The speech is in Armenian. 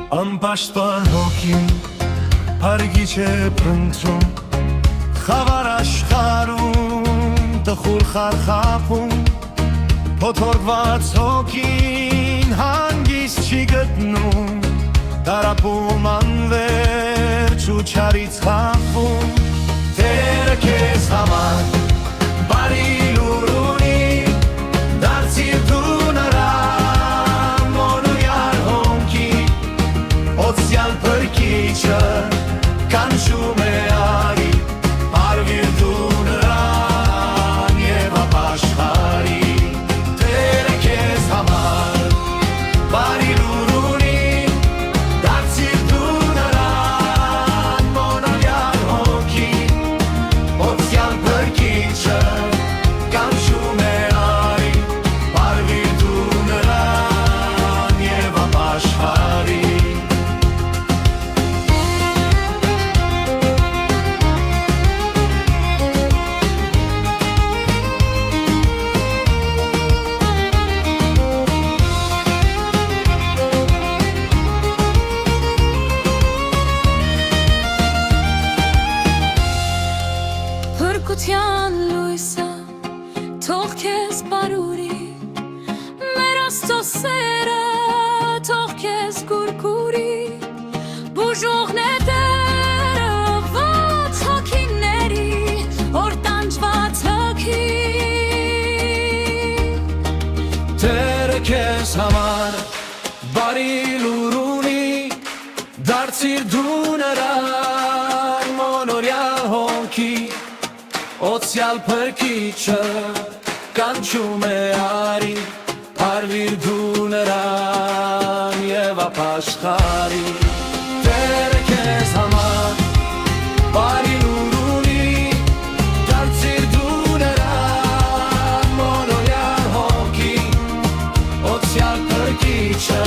Անպաշտպան հոգին հարգիչ է փնտրում խավար աշխարհում տխուր խարխափում փոթորկված հոգին հանգիստ չի գտնում տարապում անվերջ ու չարից խաղվում Տերը քեզ համար բարի լուր ունի դարձիր դու նրան մոնորյալ հոնքի օծյալ փրկիչը կանչում է արի արվիր դու նրան և ապաշխարի Տերը քեզ համար բարի լուր ունի դարձիր դու նրան մոնորյալ հոնքի օծյալ փրկիչը կանչում է արի արվիր դու նրան և ապաշխարի Փրկության լույսը թող քեզ բարուրի մեր Աստծո սերը թող քեզ կուրկուրի բուժողն է Տերը ված հոգիների որ տանջված հոգի Տերը քեզ համար բարի լուր ունի դարձիր դու նրան մոնորյալ հոնքի օծյալ փրկիչը կանչում է արի արվիր դու նրան և ապաշխարի Տերը քեզ համար բարի լուր ունի դարձիր դու նրան մոնորյալ հոնքի օծյալ փրկիչը